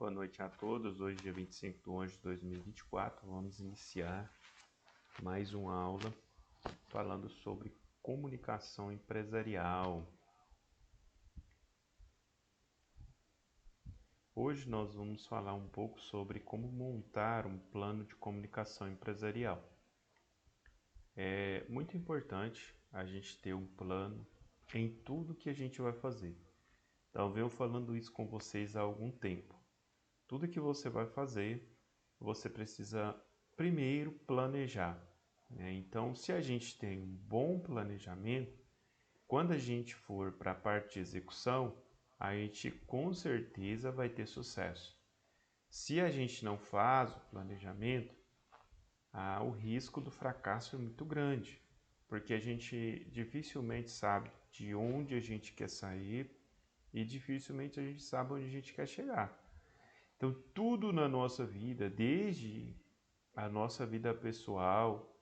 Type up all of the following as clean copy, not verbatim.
Boa noite a todos. Hoje, dia 25 de 11 de 2024, vamos iniciar mais uma aula falando sobre comunicação empresarial. Hoje nós vamos falar um pouco sobre como montar um plano de comunicação empresarial. É muito importante a gente ter um plano em tudo que a gente vai fazer. Então, eu venho falando isso com vocês há algum tempo. Tudo que você vai fazer, você precisa primeiro planejar, né? Então, se a gente tem um bom planejamento, quando a gente for para a parte de execução, a gente com certeza vai ter sucesso. Se a gente não faz o planejamento, o risco do fracasso é muito grande, porque a gente dificilmente sabe de onde a gente quer sair e dificilmente a gente sabe onde a gente quer chegar. Então, tudo na nossa vida, desde a nossa vida pessoal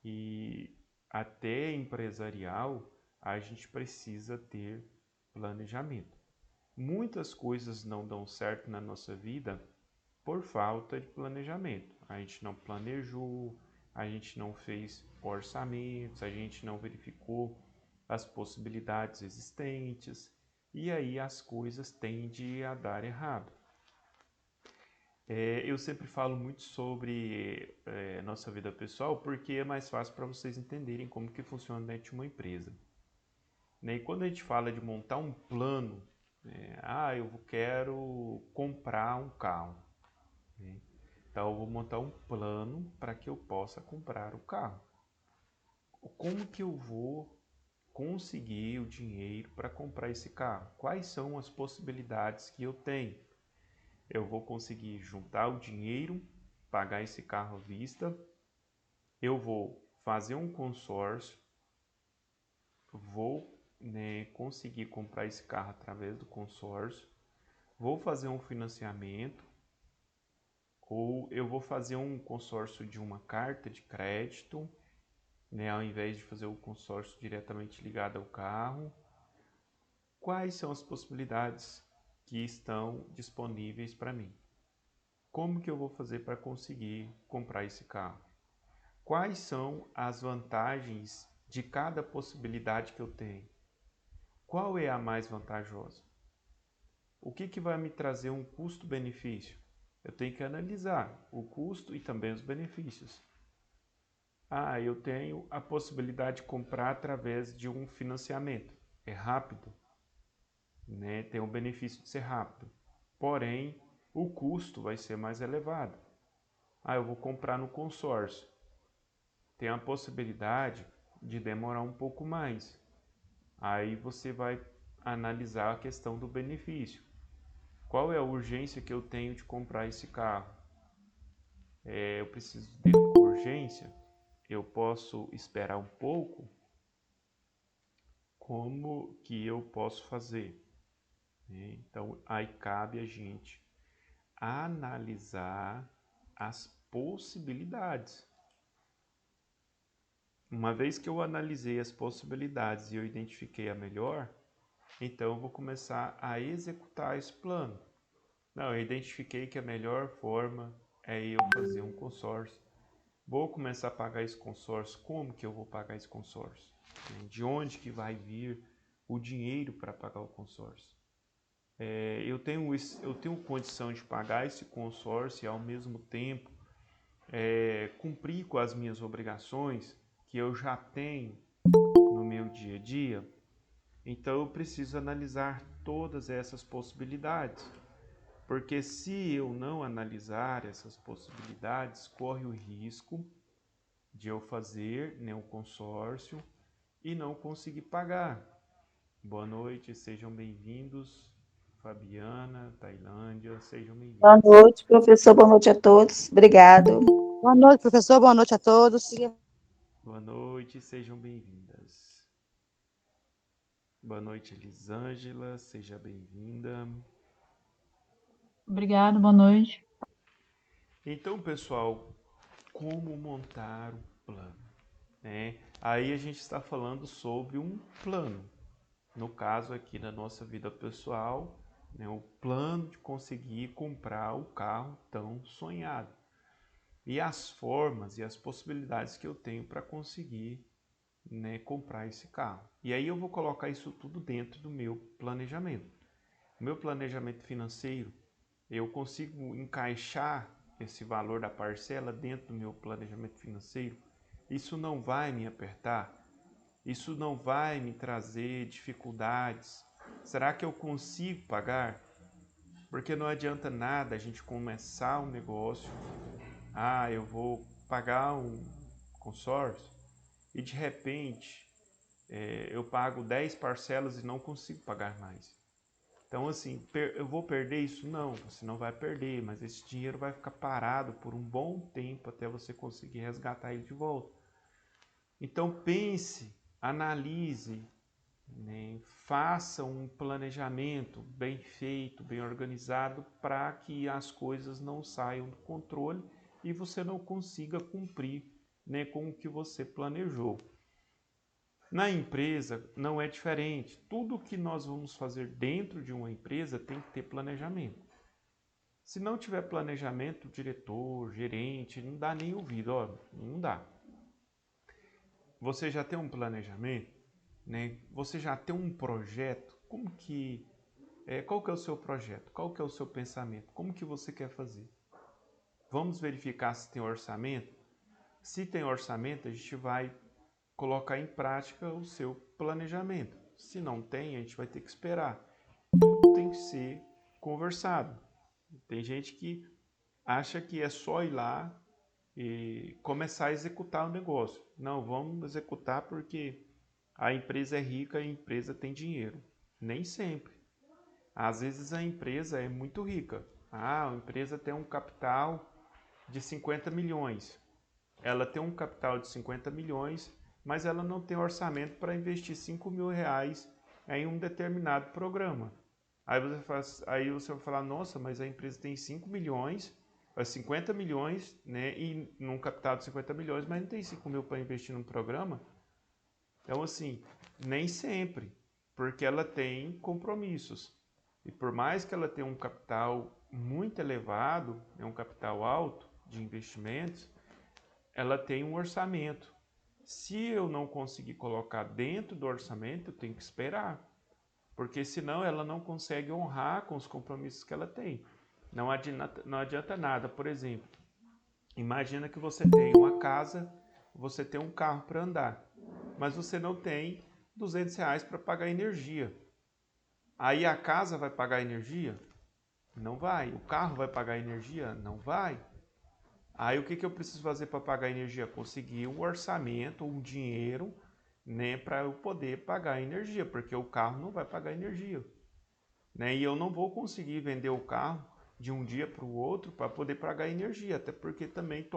e até empresarial, a gente precisa ter planejamento. Muitas coisas não dão certo na nossa vida por falta de planejamento. A gente não planejou, a gente não fez orçamentos, a gente não verificou as possibilidades existentes e aí as coisas tendem a dar errado. Eu sempre falo muito sobre nossa vida pessoal porque é mais fácil para vocês entenderem como que funciona dentro de uma empresa. Né? E quando a gente fala de montar um plano, eu quero comprar um carro. Né? Então eu vou montar um plano para que eu possa comprar o carro. Como que eu vou conseguir o dinheiro para comprar esse carro? Quais são as possibilidades que eu tenho? Eu vou conseguir juntar o dinheiro, pagar esse carro à vista, eu vou fazer um consórcio, vou conseguir comprar esse carro através do consórcio, vou fazer um financiamento, ou eu vou fazer um consórcio de uma carta de crédito, ao invés de fazer o consórcio diretamente ligado ao carro. Quais são as possibilidades que estão disponíveis para mim? Como que eu vou fazer para conseguir comprar esse carro? Quais são as vantagens de cada possibilidade que eu tenho? Qual é a mais vantajosa? O que vai me trazer um custo-benefício? Eu tenho que analisar o custo e também os benefícios. Eu tenho a possibilidade de comprar através de um financiamento. É rápido, né? Tem o benefício de ser rápido. Porém, o custo vai ser mais elevado. Eu vou comprar no consórcio. Tem a possibilidade de demorar um pouco mais. Aí você vai analisar a questão do benefício. Qual é a urgência que eu tenho de comprar esse carro? Eu preciso dele com urgência? Eu posso esperar um pouco? Como que eu posso fazer? Então, aí cabe a gente analisar as possibilidades. Uma vez que eu analisei as possibilidades e eu identifiquei a melhor, então eu vou começar a executar esse plano. Eu identifiquei que a melhor forma é eu fazer um consórcio. Vou começar a pagar esse consórcio. Como que eu vou pagar esse consórcio? De onde que vai vir o dinheiro para pagar o consórcio? Eu tenho condição de pagar esse consórcio e ao mesmo tempo cumprir com as minhas obrigações que eu já tenho no meu dia a dia? Então eu preciso analisar todas essas possibilidades, porque se eu não analisar essas possibilidades, corre o risco de eu fazer um consórcio e não conseguir pagar. Boa noite, sejam bem-vindos. Fabiana, Tailândia, sejam Boa bem-vindos. noite, professor. Boa noite a todos. Obrigado. Boa noite, professor. Boa noite a todos. Boa noite, sejam bem-vindas. Boa noite, Elisângela, seja bem-vinda. Obrigado, boa noite. Então, pessoal, como montar um plano? Aí a gente está falando sobre um plano. No caso aqui na nossa vida pessoal, né? O plano de conseguir comprar o carro tão sonhado. E as formas e as possibilidades que eu tenho para conseguir, né, comprar esse carro. E aí eu vou colocar isso tudo dentro do meu planejamento. O meu planejamento financeiro, eu consigo encaixar esse valor da parcela dentro do meu planejamento financeiro. Isso não vai me apertar? Isso não vai me trazer dificuldades? Será que eu consigo pagar? Porque não adianta nada a gente começar um negócio, eu vou pagar um consórcio e de repente eu pago 10 parcelas e não consigo pagar mais. Então assim, eu vou perder isso? Não, você não vai perder, mas esse dinheiro vai ficar parado por um bom tempo até você conseguir resgatar ele de volta. Então pense, analise, né, faça um planejamento bem feito, bem organizado, para que as coisas não saiam do controle e você não consiga cumprir, né, com o que você planejou. Na empresa não é diferente. Tudo que nós vamos fazer dentro de uma empresa tem que ter planejamento. Se não tiver planejamento, o diretor, gerente, não dá nem ouvido, não dá. Você já tem um planejamento, né? Você já tem um projeto. Qual que é o seu projeto? Qual que é o seu pensamento? Como que você quer fazer? Vamos verificar se tem orçamento? Se tem orçamento, a gente vai colocar em prática o seu planejamento. Se não tem, a gente vai ter que esperar. Tudo tem que ser conversado. Tem gente que acha que é só ir lá e começar a executar o negócio. Não, vamos executar porque a empresa é rica e a empresa tem dinheiro. Nem sempre. Às vezes a empresa é muito rica. A empresa tem um capital de 50 milhões. Ela tem um capital de 50 milhões, mas ela não tem orçamento para investir 5 mil reais em um determinado programa. Aí você vai falar, nossa, mas a empresa tem 5 milhões, 50 milhões, né, e num capital de 50 milhões, mas não tem 5 mil para investir num programa. Então, assim, nem sempre, porque ela tem compromissos. E por mais que ela tenha um capital muito elevado, um capital alto de investimentos, ela tem um orçamento. Se eu não conseguir colocar dentro do orçamento, eu tenho que esperar. Porque senão ela não consegue honrar com os compromissos que ela tem. Não adianta nada, por exemplo, imagina que você tem uma casa, você tem um carro para andar, mas você não tem 200 reais para pagar energia. Aí a casa vai pagar energia? Não vai. O carro vai pagar energia? Não vai. Aí o que eu preciso fazer para pagar energia? Conseguir um orçamento, um dinheiro, né, para eu poder pagar a energia, porque o carro não vai pagar energia, né? E eu não vou conseguir vender o carro de um dia para o outro para poder pagar energia, até porque também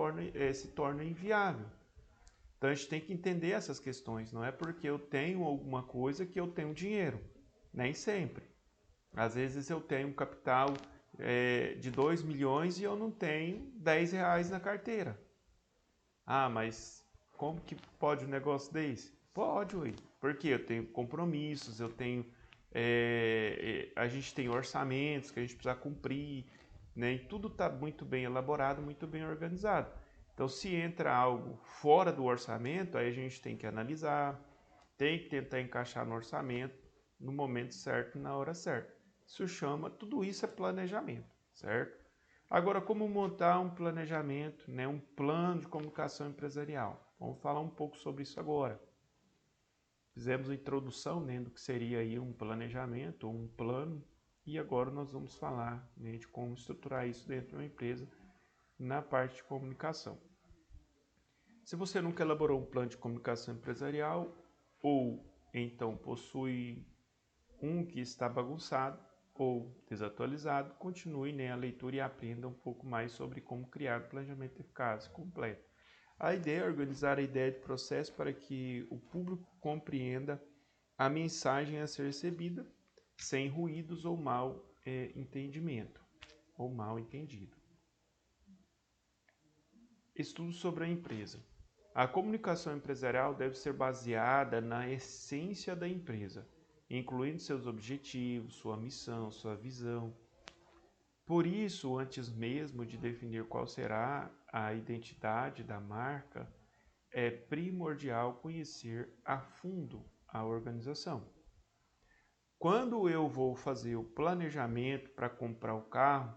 se torna inviável. Então a gente tem que entender essas questões, não é porque eu tenho alguma coisa que eu tenho dinheiro, nem sempre. Às vezes eu tenho um capital de 2 milhões e eu não tenho 10 reais na carteira. Mas como que pode um negócio desse? Pode, ué. Porque eu tenho compromissos, a gente tem orçamentos que a gente precisa cumprir, né? E tudo está muito bem elaborado, muito bem organizado. Então, se entra algo fora do orçamento, aí a gente tem que analisar, tem que tentar encaixar no orçamento, no momento certo, na hora certa. Tudo isso é planejamento, certo? Agora, como montar um planejamento, né, um plano de comunicação empresarial? Vamos falar um pouco sobre isso agora. Fizemos a introdução, né, do que seria aí um planejamento ou um plano, e agora nós vamos falar, né, de como estruturar isso dentro de uma empresa na parte de comunicação. Se você nunca elaborou um plano de comunicação empresarial ou então possui um que está bagunçado ou desatualizado, continue, né, a leitura e aprenda um pouco mais sobre como criar um planejamento eficaz e completo. A ideia é organizar a ideia de processo para que o público compreenda a mensagem a ser recebida sem ruídos ou mal entendimento ou mal entendido. Estudo sobre a empresa. A comunicação empresarial deve ser baseada na essência da empresa, incluindo seus objetivos, sua missão, sua visão. Por isso, antes mesmo de definir qual será a identidade da marca, é primordial conhecer a fundo a organização. Quando eu vou fazer o planejamento para comprar o carro,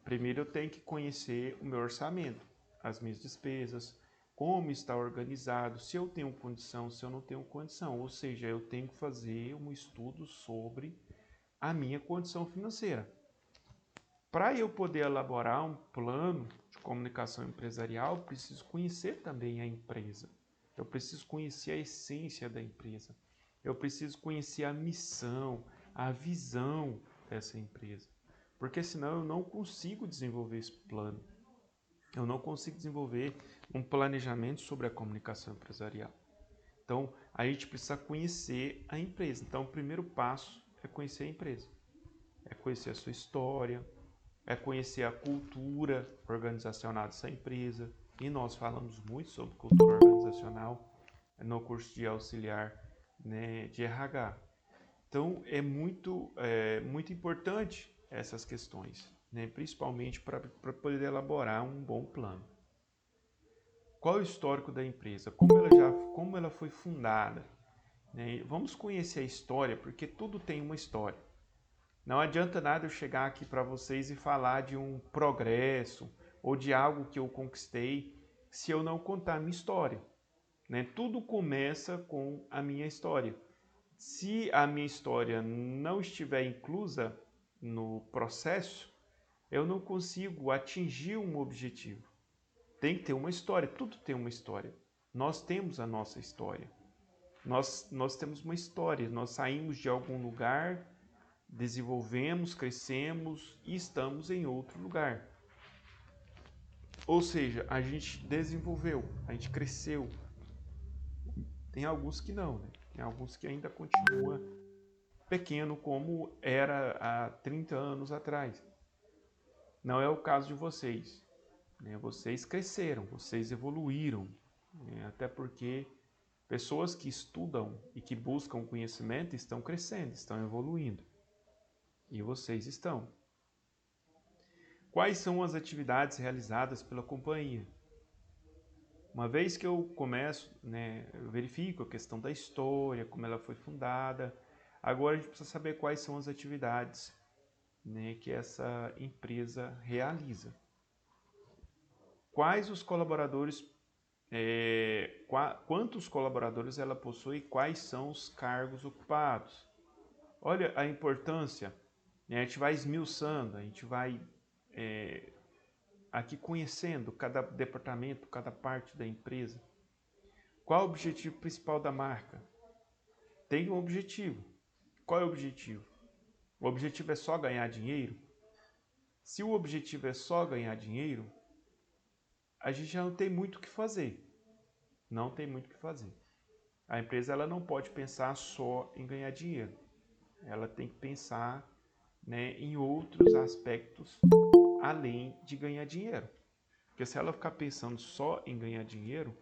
primeiro eu tenho que conhecer o meu orçamento, as minhas despesas, como está organizado, se eu tenho condição, se eu não tenho condição. Ou seja, eu tenho que fazer um estudo sobre a minha condição financeira. Para eu poder elaborar um plano de comunicação empresarial, eu preciso conhecer também a empresa. Eu preciso conhecer a essência da empresa. Eu preciso conhecer a missão, a visão dessa empresa. Porque senão eu não consigo desenvolver esse plano. Eu não consigo desenvolver um planejamento sobre a comunicação empresarial. Então, a gente precisa conhecer a empresa. Então, o primeiro passo é conhecer a empresa. É conhecer a sua história, é conhecer a cultura organizacional dessa empresa. E nós falamos muito sobre cultura organizacional no curso de auxiliar, né, de RH. Então, é muito importante essas questões, né, principalmente para poder elaborar um bom plano. Qual é o histórico da empresa? Como ela foi fundada? Né? Vamos conhecer a história, porque tudo tem uma história. Não adianta nada eu chegar aqui para vocês e falar de um progresso ou de algo que eu conquistei se eu não contar a minha história. Né? Tudo começa com a minha história. Se a minha história não estiver inclusa no processo, eu não consigo atingir um objetivo. Tem que ter uma história, tudo tem uma história. Nós temos a nossa história. Nós temos uma história, nós saímos de algum lugar, desenvolvemos, crescemos e estamos em outro lugar. Ou seja, a gente desenvolveu, a gente cresceu. Tem alguns que não, né? Tem alguns que ainda continua pequeno como era há 30 anos atrás. Não é o caso de vocês. Né? Vocês cresceram, vocês evoluíram. Né? Até porque pessoas que estudam e que buscam conhecimento estão crescendo, estão evoluindo. E vocês estão. Quais são as atividades realizadas pela companhia? Uma vez que eu começo, né, eu verifico a questão da história, como ela foi fundada, agora a gente precisa saber quais são as atividades, né, que essa empresa realiza. Quais os colaboradores, quantos colaboradores ela possui e quais são os cargos ocupados? Olha a importância, né, a gente vai esmiuçando, a gente vai aqui conhecendo cada departamento, cada parte da empresa. Qual é o objetivo principal da marca? Tem um objetivo. Qual é o objetivo? O objetivo é só ganhar dinheiro? Se o objetivo é só ganhar dinheiro, a gente já não tem muito o que fazer. Não tem muito o que fazer. A empresa ela não pode pensar só em ganhar dinheiro. Ela tem que pensar, né, em outros aspectos além de ganhar dinheiro. Porque se ela ficar pensando só em ganhar dinheiro,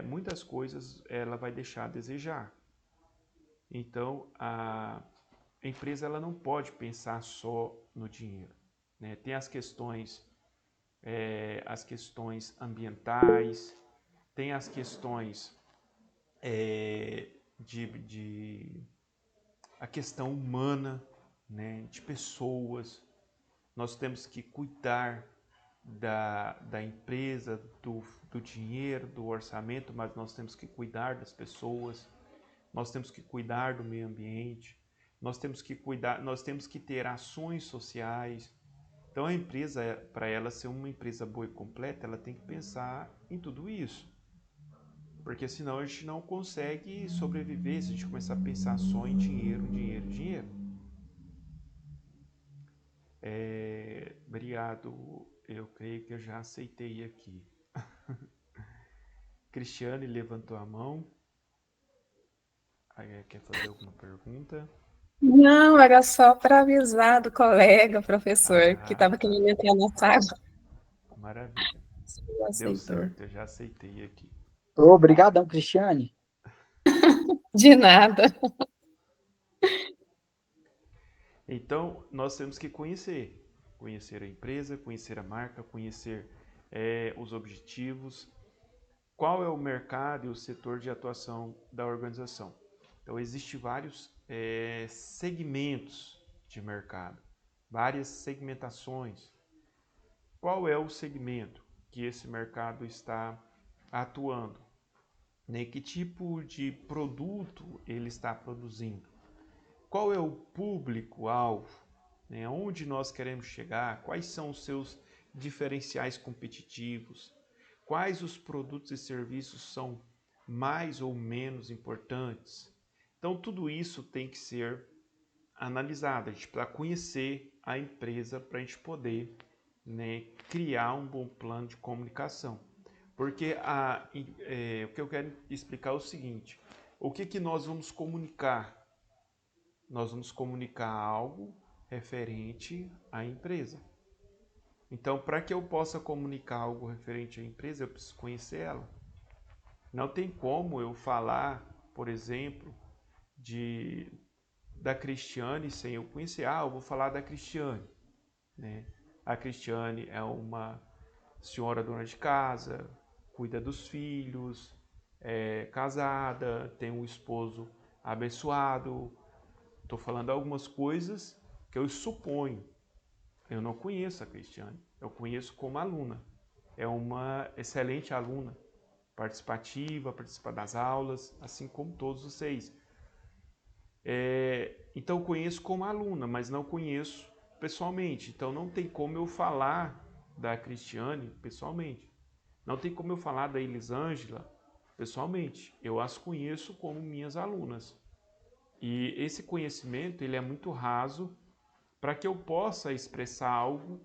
muitas coisas ela vai deixar a desejar. Então, a empresa ela não pode pensar só no dinheiro. Né? Tem as questões ambientais, tem as questões a questão humana, né? De pessoas. Nós temos que cuidar da empresa, do dinheiro, do orçamento, mas nós temos que cuidar das pessoas, nós temos que cuidar do meio ambiente, nós temos que cuidar, nós temos que ter ações sociais. Então a empresa, para ela ser uma empresa boa e completa, ela tem que pensar em tudo isso. Porque senão a gente não consegue sobreviver se a gente começar a pensar só em dinheiro, dinheiro, dinheiro. Obrigado, eu creio que eu já aceitei aqui. Cristiane levantou a mão. Quer fazer alguma pergunta? Não, era só para avisar do colega, professor, que estava Tá. querendo entrar na sala. Maravilha. Você Deu aceitou. certo, eu já aceitei aqui. Obrigadão, Cristiane. De nada. Então, nós temos que conhecer a empresa, conhecer a marca, conhecer os objetivos, qual é o mercado e o setor de atuação da organização. Então, existem vários segmentos de mercado, várias segmentações. Qual é o segmento que esse mercado está atuando? Né? Que tipo de produto ele está produzindo? Qual é o público-alvo? Né? Onde nós queremos chegar? Quais são os seus diferenciais competitivos? Quais os produtos e serviços são mais ou menos importantes? Então, tudo isso tem que ser analisado. A gente precisa conhecer a empresa para a gente poder, né, criar um bom plano de comunicação. Porque o que eu quero explicar é o seguinte: o que nós vamos comunicar? Nós vamos comunicar algo referente à empresa. Então, para que eu possa comunicar algo referente à empresa, eu preciso conhecer ela. Não tem como eu falar, por exemplo, da Cristiane sem eu conhecer. Eu vou falar da Cristiane. Né? A Cristiane é uma senhora dona de casa, cuida dos filhos, é casada, tem um esposo abençoado. Estou falando algumas coisas que eu suponho. Eu não conheço a Cristiane, eu conheço como aluna. É uma excelente aluna, participativa, participa das aulas, assim como todos vocês. Então eu conheço como aluna, mas não conheço pessoalmente. Então não tem como eu falar da Cristiane pessoalmente. Não tem como eu falar da Elisângela pessoalmente. Eu as conheço como minhas alunas. E esse conhecimento ele é muito raso para que eu possa expressar algo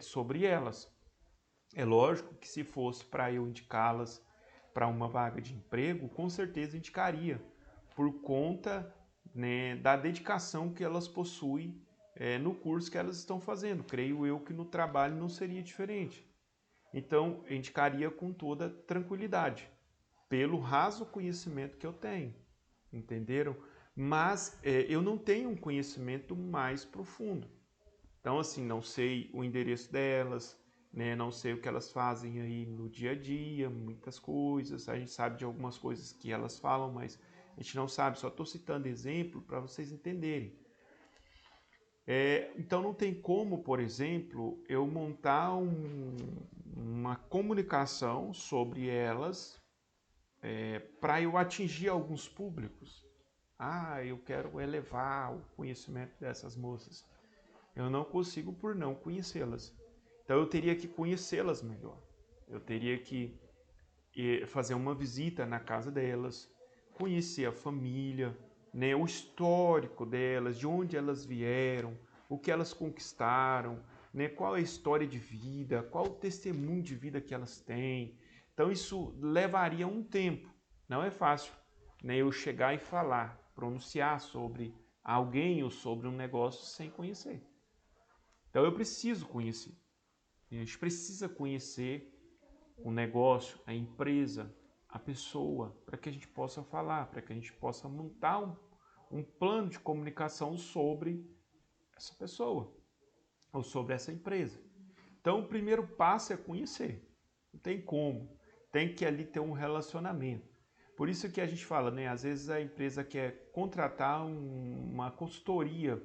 sobre elas. É lógico que se fosse para eu indicá-las para uma vaga de emprego, com certeza indicaria, por conta, né, da dedicação que elas possuem no curso que elas estão fazendo. Creio eu que no trabalho não seria diferente. Então, eu indicaria com toda tranquilidade, pelo raso conhecimento que eu tenho. Entenderam? Mas eu não tenho um conhecimento mais profundo. Então, assim, não sei o endereço delas, né? Não sei o que elas fazem aí no dia a dia, muitas coisas. A gente sabe de algumas coisas que elas falam, mas a gente não sabe. Só estou citando exemplo para vocês entenderem. Então, não tem como, por exemplo, eu montar uma comunicação sobre elas para eu atingir alguns públicos. Eu quero elevar o conhecimento dessas moças. Eu não consigo por não conhecê-las. Então eu teria que conhecê-las melhor. Eu teria que fazer uma visita na casa delas, conhecer a família, né, o histórico delas, de onde elas vieram, o que elas conquistaram, né, qual é a história de vida, qual o testemunho de vida que elas têm. Então isso levaria um tempo. Não é fácil, né, eu chegar e falar, pronunciar sobre alguém ou sobre um negócio sem conhecer. Então eu preciso conhecer. A gente precisa conhecer o negócio, a empresa, a pessoa, para que a gente possa falar, para que a gente possa montar um plano de comunicação sobre essa pessoa ou sobre essa empresa. Então o primeiro passo é conhecer. Não tem como. Tem que ali ter um relacionamento. Por isso que a gente fala, né? Às vezes a empresa quer contratar uma consultoria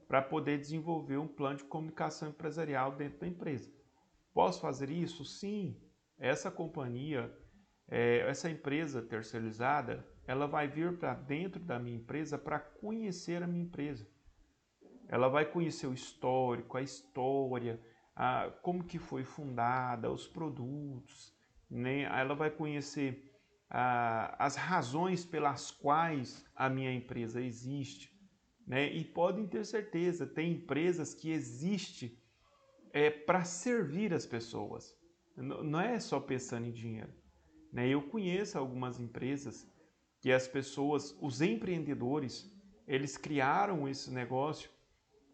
para poder desenvolver um plano de comunicação empresarial dentro da empresa. Posso fazer isso? Sim. Essa companhia, essa empresa terceirizada, ela vai vir para dentro da minha empresa para conhecer a minha empresa. Ela vai conhecer o histórico, a história, como que foi fundada, os produtos, né? Ela vai conhecer as razões pelas quais a minha empresa existe. Né? E podem ter certeza, tem empresas que existem para servir as pessoas. Não é só pensando em dinheiro. Né? Eu conheço algumas empresas que as pessoas, os empreendedores, eles criaram esse negócio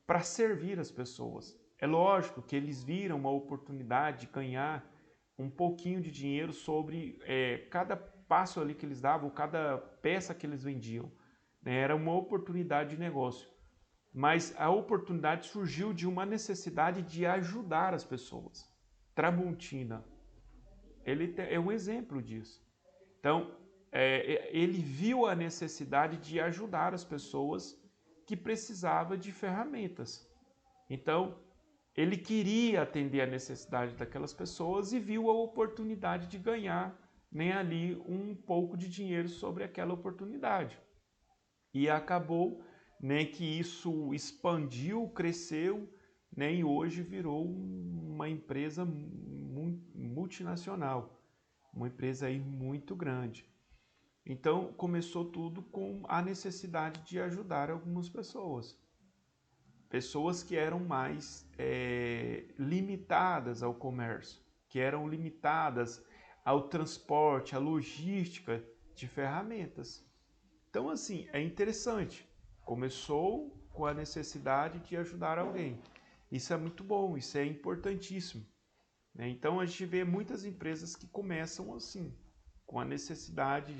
para servir as pessoas. É lógico que eles viram uma oportunidade de ganhar um pouquinho de dinheiro sobre cada passo ali que eles davam, cada peça que eles vendiam. né? Era uma oportunidade de negócio. Mas a oportunidade surgiu de uma necessidade de ajudar as pessoas. Tramontina, ele é um exemplo disso. Então, ele viu a necessidade de ajudar as pessoas que precisavam de ferramentas. Então, ele queria atender a necessidade daquelas pessoas e viu a oportunidade de ganhar, né, ali um pouco de dinheiro sobre aquela oportunidade. E acabou, né, que isso expandiu, cresceu, né, e hoje virou uma empresa multinacional, uma empresa aí muito grande. Então começou tudo com a necessidade de ajudar algumas pessoas. Pessoas que eram mais limitadas ao comércio, que eram limitadas ao transporte, à logística de ferramentas. Então, assim, é interessante. Começou com a necessidade de ajudar alguém. Isso é muito bom, isso é importantíssimo, né? Então, a gente vê muitas empresas que começam assim, com a necessidade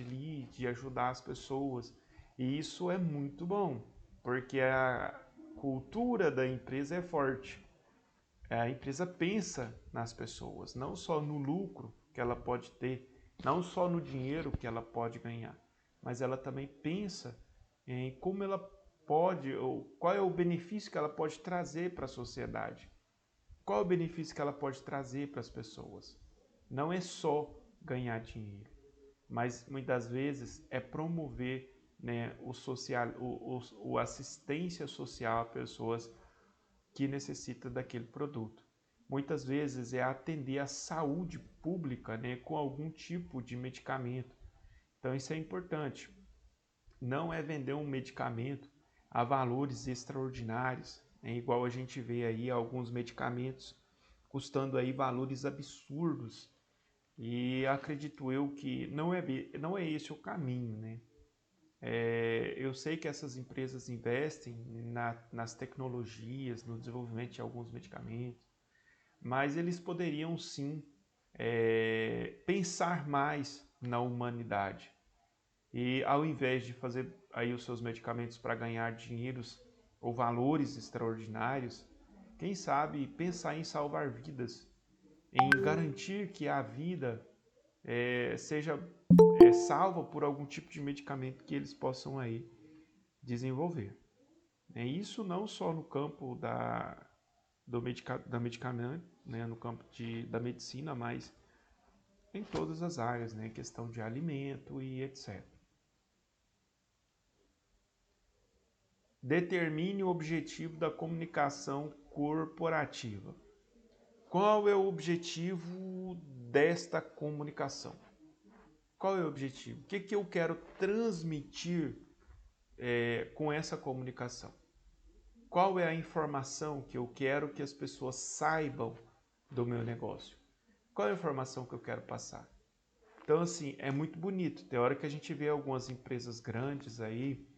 de ajudar as pessoas. E isso é muito bom, porque a cultura da empresa é forte. A empresa pensa nas pessoas, não só no lucro que ela pode ter, não só no dinheiro que ela pode ganhar, mas ela também pensa em como ela pode, ou qual é o benefício que ela pode trazer para a sociedade. Qual é o benefício que ela pode trazer para as pessoas? Não é só ganhar dinheiro, mas muitas vezes é promover, né, o social, o assistência social a pessoas que necessitam daquele produto. Muitas vezes é atender a saúde pública, né, com algum tipo de medicamento. Então isso é importante. Não é vender um medicamento a valores extraordinários, né, igual a gente vê aí alguns medicamentos custando aí valores absurdos. E acredito eu que não é esse o caminho, né? Eu sei que essas empresas investem nas tecnologias, no desenvolvimento de alguns medicamentos, mas eles poderiam sim pensar mais na humanidade. E ao invés de fazer aí os seus medicamentos para ganhar dinheiros ou valores extraordinários, quem sabe pensar em salvar vidas, em garantir que a vida seja salva por algum tipo de medicamento que eles possam aí desenvolver. Isso não só no campo da medicamento, né, no campo da medicina, mas em todas as áreas, né, questão de alimento e etc. Determine o objetivo da comunicação corporativa. Qual é o objetivo desta comunicação? Qual é o objetivo? O que eu quero transmitir com essa comunicação? Qual é a informação que eu quero que as pessoas saibam do meu negócio? Qual é a informação que eu quero passar? Então, assim, é muito bonito. Tem hora que a gente vê algumas empresas grandes aí,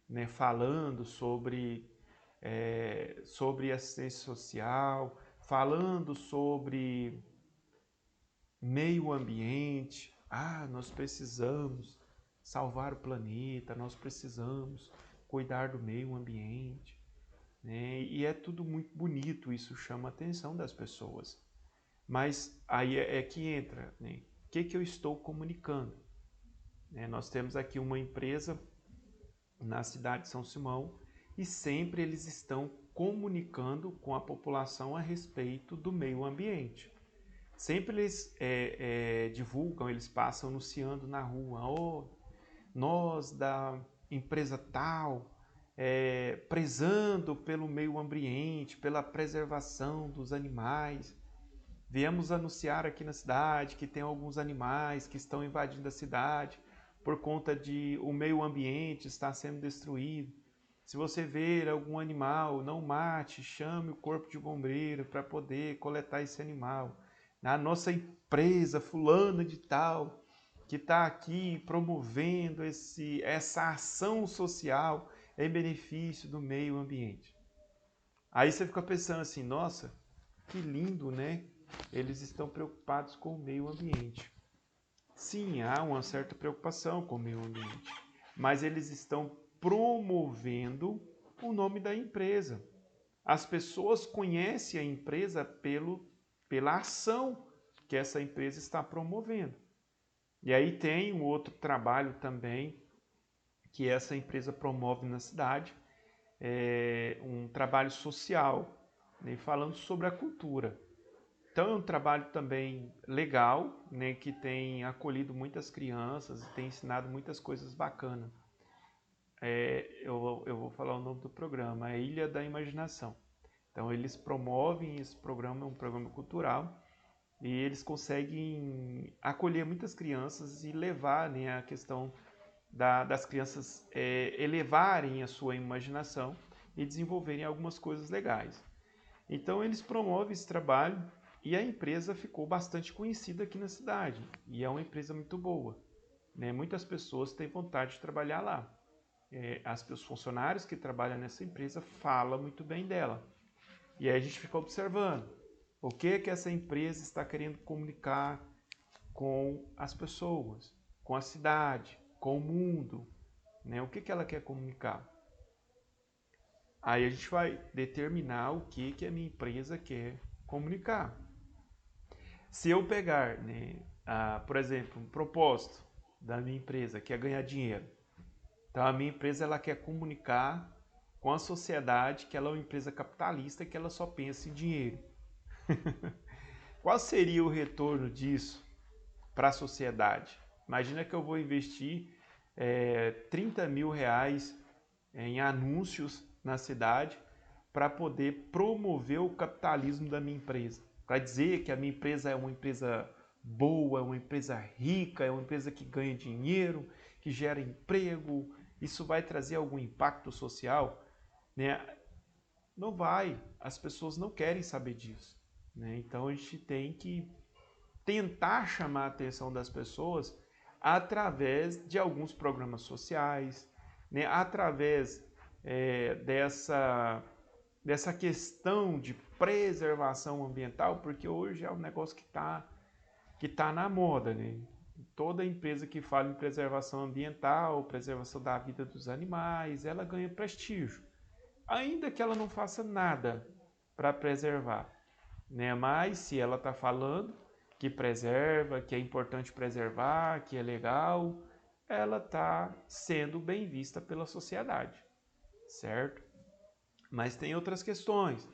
né, falando sobre assistência social, falando sobre meio ambiente. Nós precisamos salvar o planeta, nós precisamos cuidar do meio ambiente, né? E é tudo muito bonito, isso chama a atenção das pessoas. Mas aí é que entra, né? O que eu estou comunicando? Nós temos aqui uma empresa na cidade de São Simão e sempre eles estão comunicando com a população a respeito do meio ambiente. Sempre eles divulgam, eles passam anunciando na rua, nós da empresa tal, prezando pelo meio ambiente, pela preservação dos animais. Viemos anunciar aqui na cidade que tem alguns animais que estão invadindo a cidade por conta de o meio ambiente estar sendo destruído. Se você ver algum animal, não mate, chame o corpo de bombeiro para poder coletar esse animal. A nossa empresa fulana de tal, que está aqui promovendo essa ação social em benefício do meio ambiente. Aí você fica pensando assim, nossa, que lindo, né? Eles estão preocupados com o meio ambiente. Sim, há uma certa preocupação com o meio ambiente, mas eles estão promovendo o nome da empresa. As pessoas conhecem a empresa pela ação que essa empresa está promovendo. E aí tem um outro trabalho também que essa empresa promove na cidade, um trabalho social, né, falando sobre a cultura. Então é um trabalho também legal, né, que tem acolhido muitas crianças e tem ensinado muitas coisas bacanas. Eu vou falar o nome do programa, é Ilha da Imaginação. Então eles promovem esse programa, é um programa cultural, e eles conseguem acolher muitas crianças e levar, né, a questão das crianças elevarem a sua imaginação e desenvolverem algumas coisas legais. Então eles promovem esse trabalho e a empresa ficou bastante conhecida aqui na cidade. E é uma empresa muito boa, né? Muitas pessoas têm vontade de trabalhar lá. Os funcionários que trabalham nessa empresa falam muito bem dela. E aí a gente fica observando o que essa empresa está querendo comunicar com as pessoas, com a cidade, com o mundo, né? O que ela quer comunicar. Aí a gente vai determinar o que a minha empresa quer comunicar. Se eu pegar, né, por exemplo, um propósito da minha empresa, que é ganhar dinheiro. Então a minha empresa ela quer comunicar com a sociedade que ela é uma empresa capitalista, que ela só pensa em dinheiro. Qual seria o retorno disso para a sociedade? Imagina que eu vou investir 30 mil reais em anúncios na cidade para poder promover o capitalismo da minha empresa. Para dizer que a minha empresa é uma empresa boa, é uma empresa rica, é uma empresa que ganha dinheiro, que gera emprego. Isso vai trazer algum impacto social? Né? Não vai. As pessoas não querem saber disso. Né? Então a gente tem que tentar chamar a atenção das pessoas através de alguns programas sociais, né? Através dessa questão de preservação ambiental, porque hoje é um negócio que tá na moda, né? Toda empresa que fala em preservação ambiental, preservação da vida dos animais, ela ganha prestígio, ainda que ela não faça nada para preservar, né? Mas se ela está falando que preserva, que é importante preservar, que é legal, ela está sendo bem vista pela sociedade, certo? Mas tem outras questões,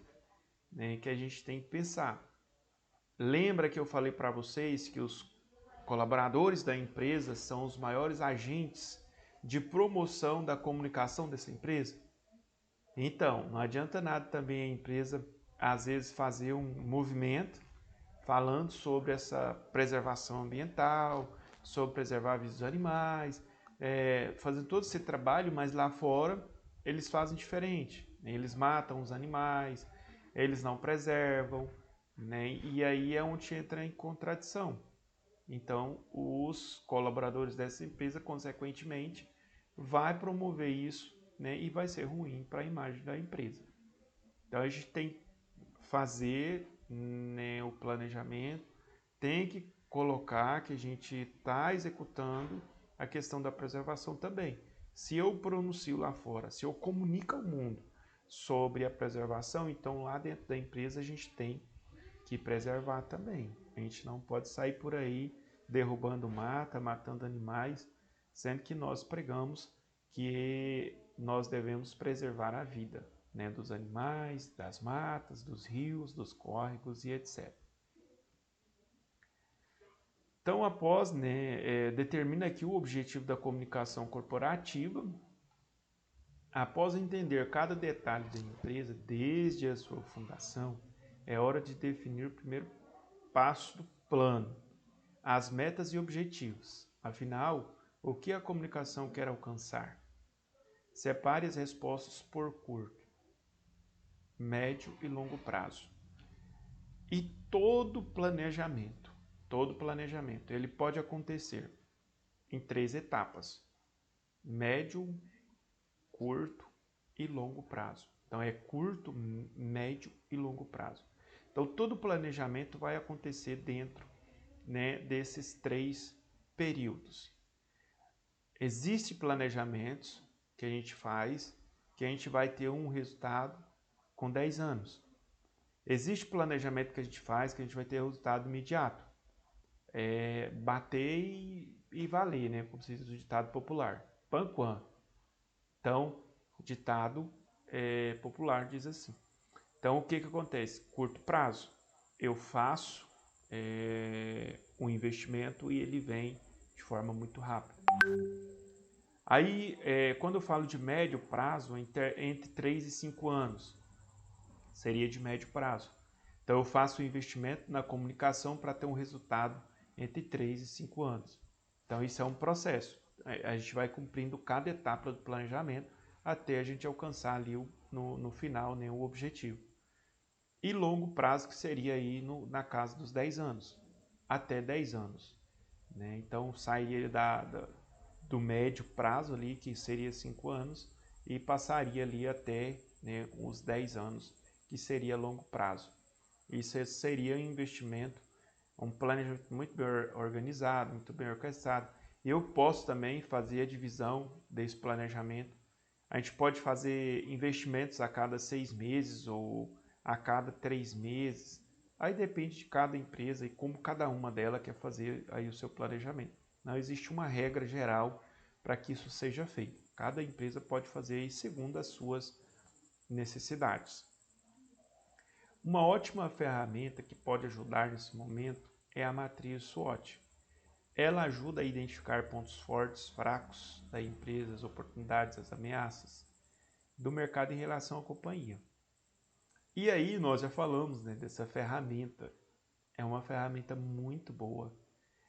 né, que a gente tem que pensar. Lembra que eu falei para vocês que os colaboradores da empresa são os maiores agentes de promoção da comunicação dessa empresa? Então, não adianta nada também a empresa, às vezes, fazer um movimento falando sobre essa preservação ambiental, sobre preservar a vida dos animais, fazendo todo esse trabalho, mas lá fora eles fazem diferente. Eles matam os animais, eles não preservam, né? E aí é onde entra em contradição. Então, os colaboradores dessa empresa, consequentemente, vai promover isso, né? E vai ser ruim para a imagem da empresa. Então, a gente tem que fazer, né, o planejamento, tem que colocar que a gente está executando a questão da preservação também. Se eu pronuncio lá fora, se eu comunico ao mundo sobre a preservação, então lá dentro da empresa a gente tem que preservar também. A gente não pode sair por aí derrubando mata, matando animais, sendo que nós pregamos que nós devemos preservar a vida, né, dos animais, das matas, dos rios, dos córregos e etc. Então, após, né, determina aqui o objetivo da comunicação corporativa. Após entender cada detalhe da empresa, desde a sua fundação, é hora de definir o primeiro passo do plano, as metas e objetivos. Afinal, o que a comunicação quer alcançar? Separe as respostas por curto, médio e longo prazo. E todo planejamento, ele pode acontecer em 3 etapas: médio, curto e longo prazo. Então é curto, médio e longo prazo. Então todo planejamento vai acontecer dentro, né, desses 3 períodos. Existem planejamentos que a gente faz que a gente vai ter um resultado com 10 anos. Existe planejamento que a gente faz que a gente vai ter resultado imediato. Bater e valer, né? Como se diz o ditado popular. Panquan. Então, o ditado popular diz assim. Então, o que acontece? Curto prazo, eu faço um investimento e ele vem de forma muito rápida. Aí, quando eu falo de médio prazo, entre 3 e 5 anos, seria de médio prazo. Então, eu faço o investimento na comunicação para ter um resultado entre 3 e 5 anos. Então, isso é um processo. A gente vai cumprindo cada etapa do planejamento até a gente alcançar ali no final, né, o objetivo. E longo prazo, que seria aí na casa dos 10 anos, até 10 anos. Né? Então, sairia do médio prazo ali, que seria 5 anos, e passaria ali até, né, os 10 anos, que seria longo prazo. Isso seria um investimento, um planejamento muito bem organizado, muito bem orquestrado. Eu posso também fazer a divisão desse planejamento. A gente pode fazer investimentos a cada 6 meses ou a cada 3 meses. Aí depende de cada empresa e como cada uma delas quer fazer aí o seu planejamento. Não existe uma regra geral para que isso seja feito. Cada empresa pode fazer aí segundo as suas necessidades. Uma ótima ferramenta que pode ajudar nesse momento é a matriz SWOT. Ela ajuda a identificar pontos fortes, fracos da empresa, as oportunidades, as ameaças do mercado em relação à companhia. E aí nós já falamos, né, dessa ferramenta. É uma ferramenta muito boa.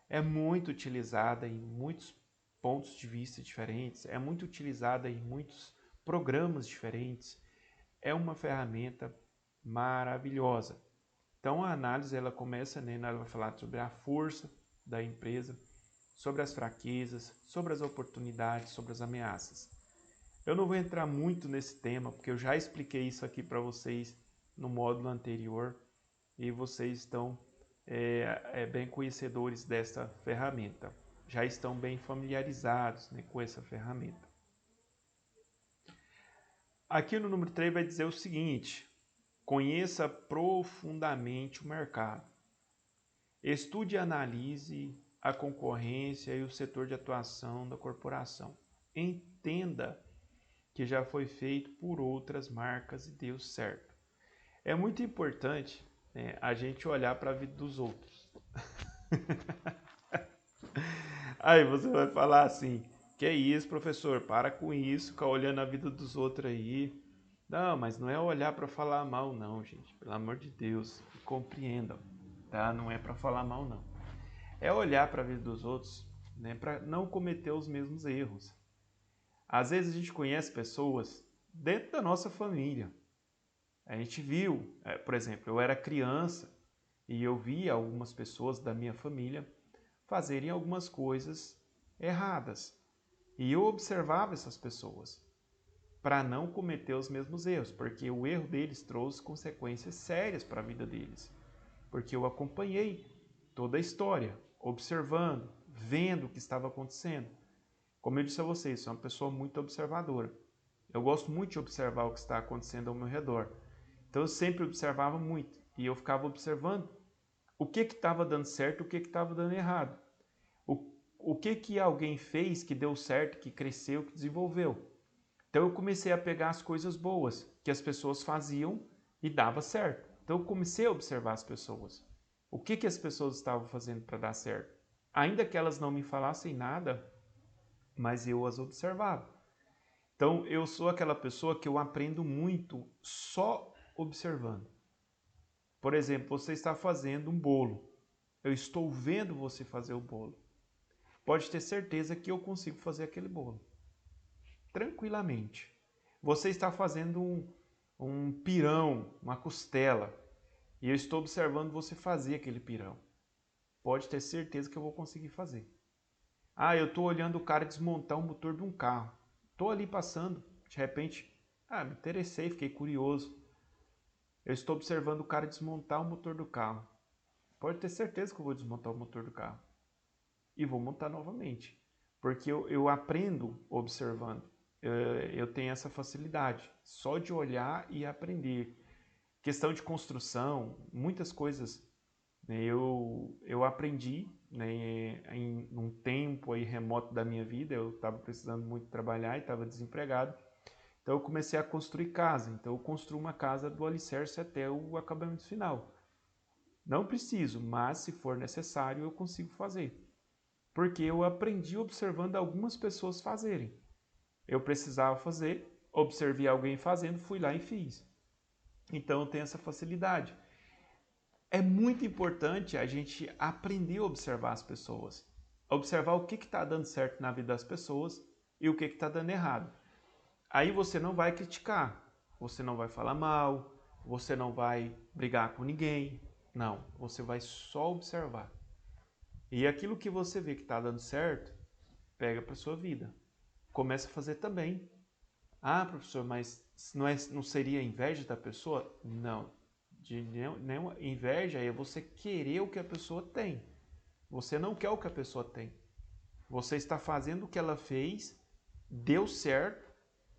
É muito utilizada em muitos pontos de vista diferentes. É muito utilizada em muitos programas diferentes. É uma ferramenta maravilhosa. Então a análise ela começa, né, ela vai falar sobre a força da empresa, sobre as fraquezas, sobre as oportunidades, sobre as ameaças. Eu não vou entrar muito nesse tema, porque eu já expliquei isso aqui para vocês no módulo anterior e vocês estão bem conhecedores dessa ferramenta, já estão bem familiarizados, né, com essa ferramenta. Aqui no número 3 vai dizer o seguinte: conheça profundamente o mercado. Estude e analise a concorrência e o setor de atuação da corporação. Entenda que já foi feito por outras marcas e deu certo. É muito importante, né, a gente olhar para a vida dos outros. Aí você vai falar assim: que é isso, professor? Para com isso, ficar olhando a vida dos outros aí. Não, mas não é olhar para falar mal, não, gente. Pelo amor de Deus, compreendam, tá? Não é para falar mal, não. É olhar para a vida dos outros, né, para não cometer os mesmos erros. Às vezes a gente conhece pessoas dentro da nossa família. A gente viu, por exemplo, eu era criança e eu via algumas pessoas da minha família fazerem algumas coisas erradas. E eu observava essas pessoas para não cometer os mesmos erros, porque o erro deles trouxe consequências sérias para a vida deles. Porque eu acompanhei toda a história, observando, vendo o que estava acontecendo. Como eu disse a vocês, sou uma pessoa muito observadora. Eu gosto muito de observar o que está acontecendo ao meu redor. Então eu sempre observava muito e eu ficava observando o que estava dando certo e o que estava dando errado. O que alguém fez que deu certo, que cresceu, que desenvolveu. Então eu comecei a pegar as coisas boas que as pessoas faziam e dava certo. Então eu comecei a observar as pessoas. O que as pessoas estavam fazendo para dar certo. Ainda que elas não me falassem nada, mas eu as observava. Então eu sou aquela pessoa que eu aprendo muito só observando. Por exemplo, você está fazendo um bolo. Eu estou vendo você fazer o bolo. Pode ter certeza que eu consigo fazer aquele bolo. Tranquilamente. Você está fazendo um pirão, uma costela, e eu estou observando você fazer aquele pirão. Pode ter certeza que eu vou conseguir fazer. Ah, eu estou olhando o cara desmontar o motor de um carro. Estou ali passando, de repente, me interessei, fiquei curioso. Eu estou observando o cara desmontar o motor do carro. Pode ter certeza que eu vou desmontar o motor do carro. E vou montar novamente. Porque eu aprendo observando. eu tenho essa facilidade, só de olhar e aprender. Questão de construção, muitas coisas, né, eu aprendi, né, em um tempo aí remoto da minha vida, eu estava precisando muito trabalhar e estava desempregado, então eu comecei a construir casa, então eu construo uma casa do alicerce até o acabamento final. Não preciso, mas se for necessário eu consigo fazer, porque eu aprendi observando algumas pessoas fazerem. Eu precisava fazer, observei alguém fazendo, fui lá e fiz. Então eu tenho essa facilidade. É muito importante a gente aprender a observar as pessoas. Observar o que está dando certo na vida das pessoas e o que está dando errado. Aí você não vai criticar, você não vai falar mal, você não vai brigar com ninguém. Não, você vai só observar. E aquilo que você vê que está dando certo, pega para sua vida. Começa a fazer também. Ah, professor, mas não seria inveja da pessoa? Não. Nenhuma inveja é você querer o que a pessoa tem. Você não quer o que a pessoa tem. Você está fazendo o que ela fez, deu certo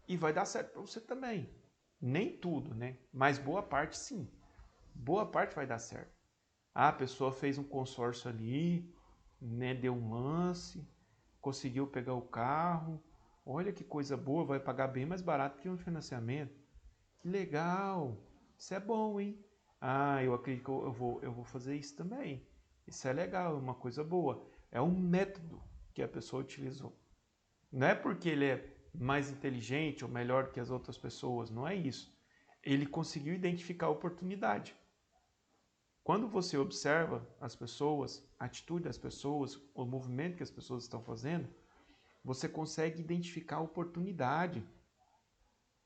e vai dar certo para você também. Nem tudo, né? Mas boa parte sim. Boa parte vai dar certo. Ah, a pessoa fez um consórcio ali, né? Deu um lance, conseguiu pegar o carro. Olha que coisa boa, vai pagar bem mais barato que um financiamento. Que legal, isso é bom, hein? Ah, eu acredito que eu vou fazer isso também. Isso é legal, é uma coisa boa. É um método que a pessoa utilizou. Não é porque ele é mais inteligente ou melhor que as outras pessoas, não é isso. Ele conseguiu identificar a oportunidade. Quando você observa as pessoas, a atitude das pessoas, o movimento que as pessoas estão fazendo, você consegue identificar a oportunidade.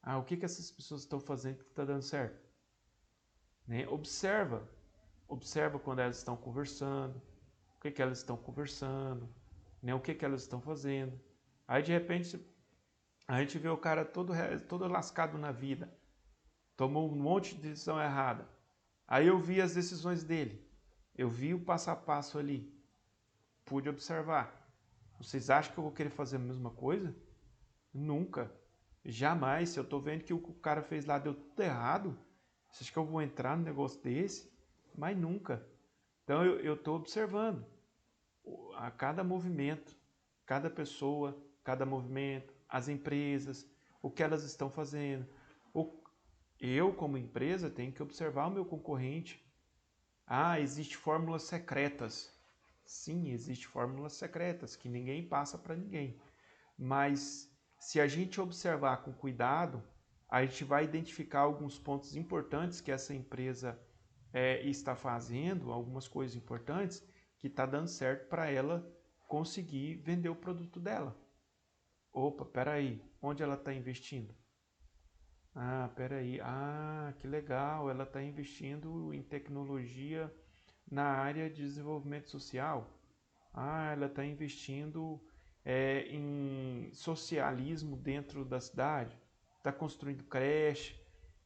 Ah, o que essas pessoas estão fazendo que está dando certo? Né? Observa quando elas estão conversando, o que elas estão conversando, né? O que elas estão fazendo. Aí de repente a gente vê o cara todo lascado na vida, tomou um monte de decisão errada. Aí eu vi as decisões dele, eu vi o passo a passo ali, pude observar. Vocês acham que eu vou querer fazer a mesma coisa? Nunca. Jamais. Se eu estou vendo que o cara fez lá deu tudo errado, você acha que eu vou entrar num negócio desse? Mas nunca. Então eu estou observando a cada movimento, cada pessoa, cada movimento, as empresas, o que elas estão fazendo. Eu, como empresa, tenho que observar o meu concorrente. Ah, existem fórmulas secretas. Sim, existem fórmulas secretas que ninguém passa para ninguém. Mas se a gente observar com cuidado, a gente vai identificar alguns pontos importantes que essa empresa está fazendo, algumas coisas importantes que está dando certo para ela conseguir vender o produto dela. Opa, peraí, onde ela está investindo? Ah, peraí, que legal, ela está investindo em tecnologia na área de desenvolvimento social. Ah, ela está investindo em socialismo dentro da cidade, está construindo creche,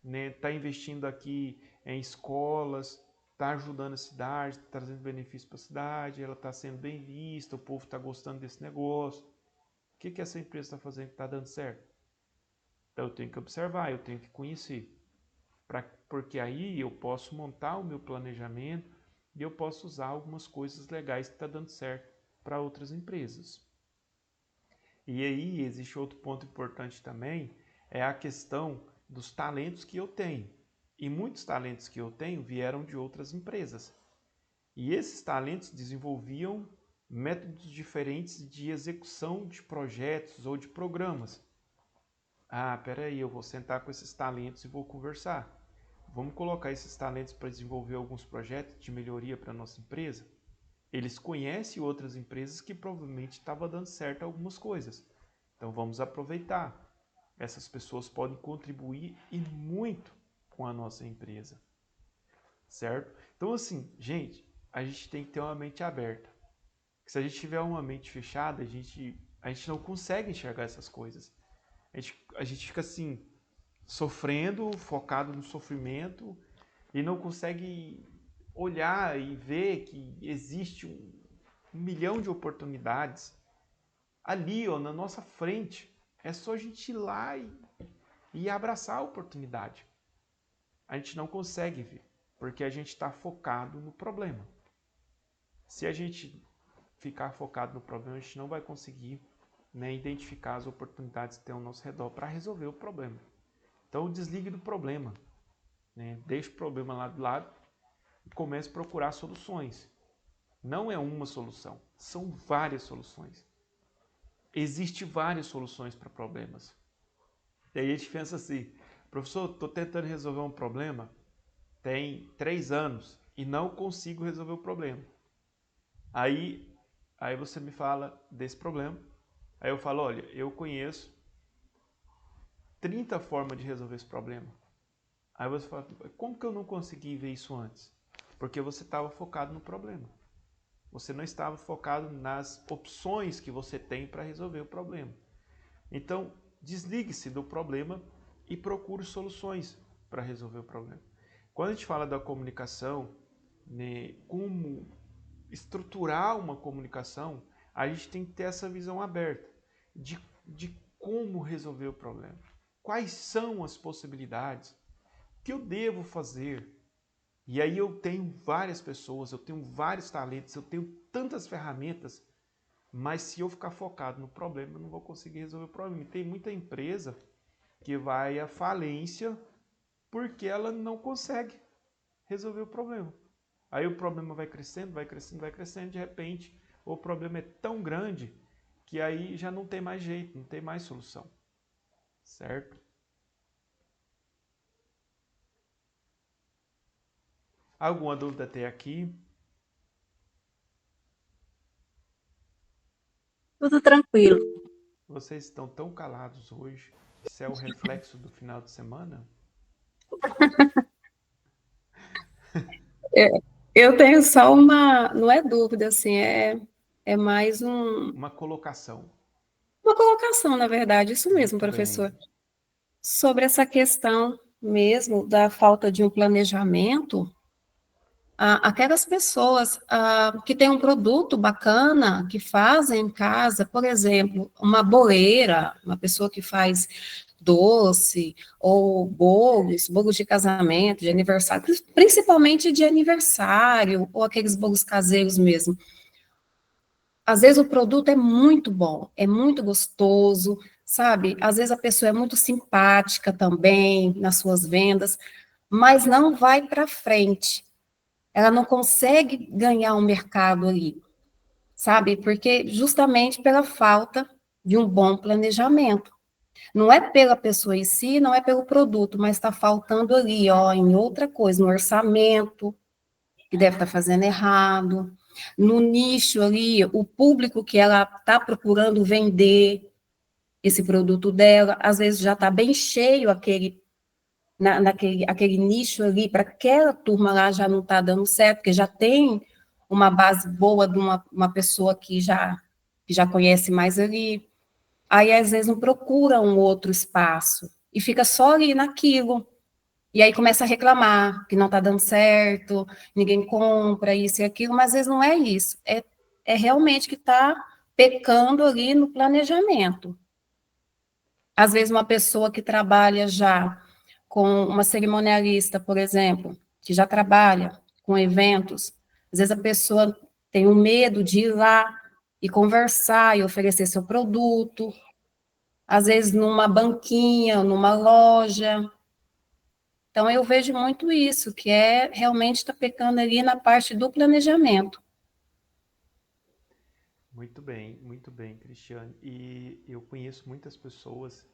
né? Está investindo aqui em escolas, está ajudando a cidade, tá trazendo benefício para a cidade, ela está sendo bem vista, o povo está gostando desse negócio. O que essa empresa está fazendo que está dando certo? Então eu tenho que observar, eu tenho que conhecer, porque aí eu posso montar o meu planejamento e eu posso usar algumas coisas legais que estão dando certo para outras empresas. E aí existe outro ponto importante também, é a questão dos talentos que eu tenho. E muitos talentos que eu tenho vieram de outras empresas. E esses talentos desenvolviam métodos diferentes de execução de projetos ou de programas. Ah, peraí, eu vou sentar com esses talentos e vou conversar. Vamos colocar esses talentos para desenvolver alguns projetos de melhoria para a nossa empresa? Eles conhecem outras empresas que provavelmente estavam dando certo algumas coisas. Então vamos aproveitar. Essas pessoas podem contribuir e muito com a nossa empresa. Certo? Então assim, gente, a gente tem que ter uma mente aberta. Se a gente tiver uma mente fechada, a gente não consegue enxergar essas coisas. A gente fica assim, sofrendo, focado no sofrimento e não consegue olhar e ver que existe um milhão de oportunidades ali, ó, na nossa frente. É só a gente ir lá e abraçar a oportunidade. A gente não consegue ver, porque a gente está focado no problema. Se a gente ficar focado no problema, a gente não vai conseguir, né, identificar as oportunidades que tem ao nosso redor para resolver o problema. Então, desligue do problema, né? Deixe o problema lá do lado e comece a procurar soluções. Não é uma solução, são várias soluções. Existem várias soluções para problemas. E aí a gente pensa assim, professor, estou tentando resolver um problema tem 3 anos e não consigo resolver o problema. Aí você me fala desse problema. Aí eu falo, olha, eu conheço 30 formas de resolver esse problema. Aí você fala, como que eu não consegui ver isso antes? Porque você estava focado no problema. Você não estava focado nas opções que você tem para resolver o problema. Então, desligue-se do problema e procure soluções para resolver o problema. Quando a gente fala da comunicação, né, como estruturar uma comunicação, a gente tem que ter essa visão aberta de como resolver o problema. Quais são as possibilidades? O que eu devo fazer? E aí eu tenho várias pessoas, eu tenho vários talentos, eu tenho tantas ferramentas, mas se eu ficar focado no problema, eu não vou conseguir resolver o problema. E tem muita empresa que vai à falência porque ela não consegue resolver o problema. Aí o problema vai crescendo, vai crescendo, vai crescendo, de repente o problema é tão grande que aí já não tem mais jeito, não tem mais solução. Certo? Alguma dúvida até aqui? Tudo tranquilo. Vocês estão tão calados hoje? Isso é o reflexo do final de semana? É, eu tenho só uma, não é dúvida, assim, é mais Uma colocação. uma colocação, na verdade, isso mesmo, Muito professor. bem. Sobre essa questão mesmo da falta de um planejamento, aquelas pessoas que têm um produto bacana, que fazem em casa, por exemplo, uma boleira, uma pessoa que faz doce, ou bolos de casamento, de aniversário, principalmente de aniversário, ou aqueles bolos caseiros mesmo. Às vezes o produto é muito bom, é muito gostoso, sabe? Às vezes a pessoa é muito simpática também nas suas vendas, mas não vai para frente. Ela não consegue ganhar um mercado ali, sabe? Porque justamente pela falta de um bom planejamento. Não é pela pessoa em si, não é pelo produto, mas está faltando ali, ó, em outra coisa, no orçamento, que deve estar fazendo errado, no nicho ali, o público que ela está procurando vender esse produto dela, às vezes já está bem cheio aquele nicho ali, para aquela turma lá já não está dando certo, porque já tem uma base boa de uma pessoa que já conhece mais ali. Aí, às vezes, não procura um outro espaço e fica só ali naquilo. E aí começa a reclamar que não está dando certo, ninguém compra isso e aquilo, mas às vezes não é isso. É realmente que está pecando ali no planejamento. Às vezes, uma pessoa que trabalha já com uma cerimonialista, por exemplo, que já trabalha com eventos, às vezes a pessoa tem um medo de ir lá e conversar e oferecer seu produto, às vezes numa banquinha, numa loja. Então, eu vejo muito isso, que realmente está pecando ali na parte do planejamento. Muito bem, Cristiane. E eu conheço muitas pessoas.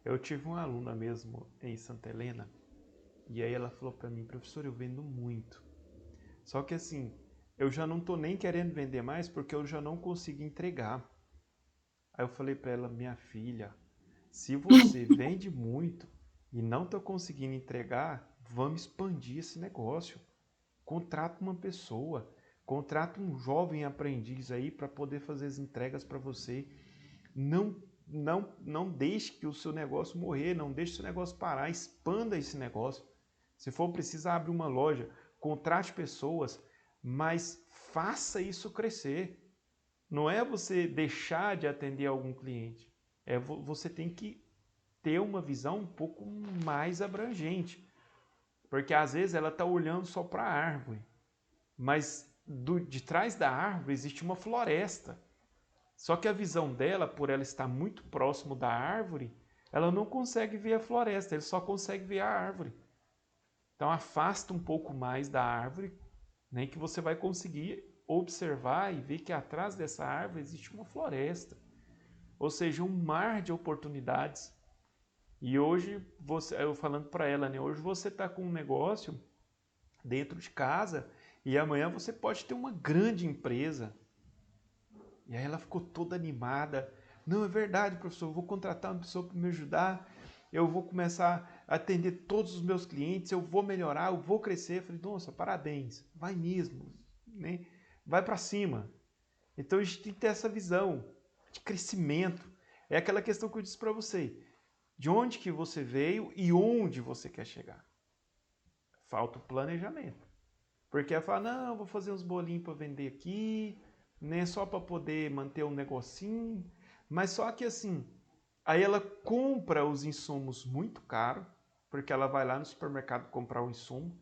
Eu tive uma aluna mesmo em Santa Helena, e aí ela falou para mim, professor, eu vendo muito. Só que assim, eu já não tô nem querendo vender mais porque eu já não consigo entregar. Aí eu falei para ela, minha filha, se você vende muito e não está conseguindo entregar, vamos expandir esse negócio. Contrata uma pessoa, contrata um jovem aprendiz aí para poder fazer as entregas para você. Não deixe que o seu negócio morrer, não deixe o seu negócio parar, expanda esse negócio. Se for preciso, abre uma loja, contrate pessoas, mas faça isso crescer. Não é você deixar de atender algum cliente, você tem que ter uma visão um pouco mais abrangente. Porque às vezes ela está olhando só para a árvore, mas de trás da árvore existe uma floresta. Só que a visão dela, por ela estar muito próximo da árvore, ela não consegue ver a floresta, ele só consegue ver a árvore. Então afasta um pouco mais da árvore, né, que você vai conseguir observar e ver que atrás dessa árvore existe uma floresta. Ou seja, um mar de oportunidades. E hoje, eu falando para ela, né, hoje você está com um negócio dentro de casa e amanhã você pode ter uma grande empresa. E aí ela ficou toda animada. Não, é verdade, professor, eu vou contratar uma pessoa para me ajudar, eu vou começar a atender todos os meus clientes, eu vou melhorar, eu vou crescer. Eu falei, nossa, parabéns, vai mesmo, né? Vai para cima. Então a gente tem que ter essa visão de crescimento. É aquela questão que eu disse para você. De onde que você veio e onde você quer chegar. Falta o planejamento. Porque ela fala, não, vou fazer uns bolinhos para vender aqui, né, só para poder manter um negocinho. Mas só que assim, aí ela compra os insumos muito caro, porque ela vai lá no supermercado comprar o insumo,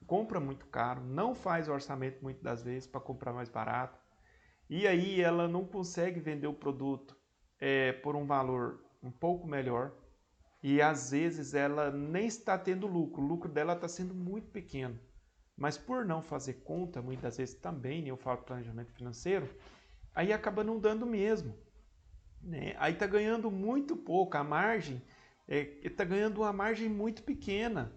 compra muito caro, não faz o orçamento muitas das vezes para comprar mais barato. E aí ela não consegue vender o produto por um valor um pouco melhor. E às vezes ela nem está tendo lucro, o lucro dela está sendo muito pequeno. Mas por não fazer conta, muitas vezes também, né, eu falo planejamento financeiro, aí acaba não dando mesmo. Né? Aí está ganhando muito pouco, a margem está ganhando uma margem muito pequena.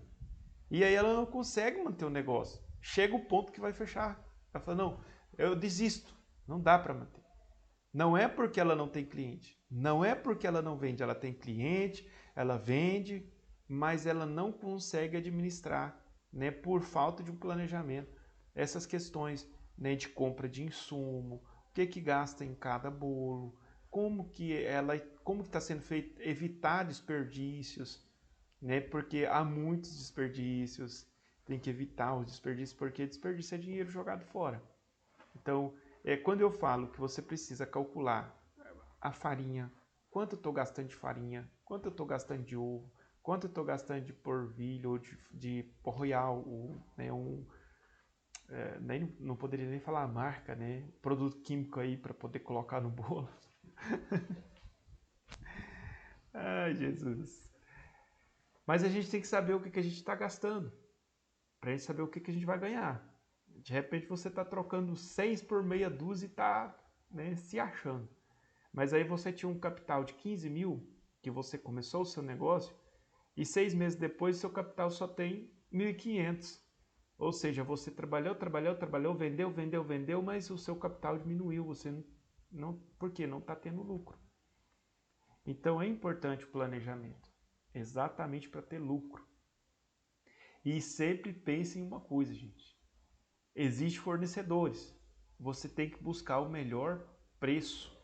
E aí ela não consegue manter o negócio. Chega o ponto que vai fechar. Ela fala, não, eu desisto, não dá para manter. Não é porque ela não tem cliente, não é porque ela não vende, ela tem cliente, ela vende, mas ela não consegue administrar, né, por falta de um planejamento, essas questões, né, de compra de insumo, o que gasta em cada bolo, como que está sendo feito, evitar desperdícios, né, porque há muitos desperdícios, tem que evitar os desperdícios, porque desperdício é dinheiro jogado fora. Então, quando eu falo que você precisa calcular a farinha, quanto eu estou gastando de farinha, quanto eu estou gastando de ovo, quanto eu estou gastando de porvilho ou de royal, né, não poderia nem falar a marca, né, produto químico aí para poder colocar no bolo. Ai, Jesus. Mas a gente tem que saber o que a gente está gastando, para a gente saber o que a gente vai ganhar. De repente você está trocando 6 por meia dúzia e está, né, se achando. Mas aí você tinha um capital de 15 mil, que você começou o seu negócio, e 6 meses depois seu capital só tem 1.500. Ou seja, você trabalhou, vendeu, mas o seu capital diminuiu. Você por quê? Não está tendo lucro. Então é importante o planejamento, exatamente para ter lucro. E sempre pense em uma coisa, gente. Existem fornecedores. Você tem que buscar o melhor preço,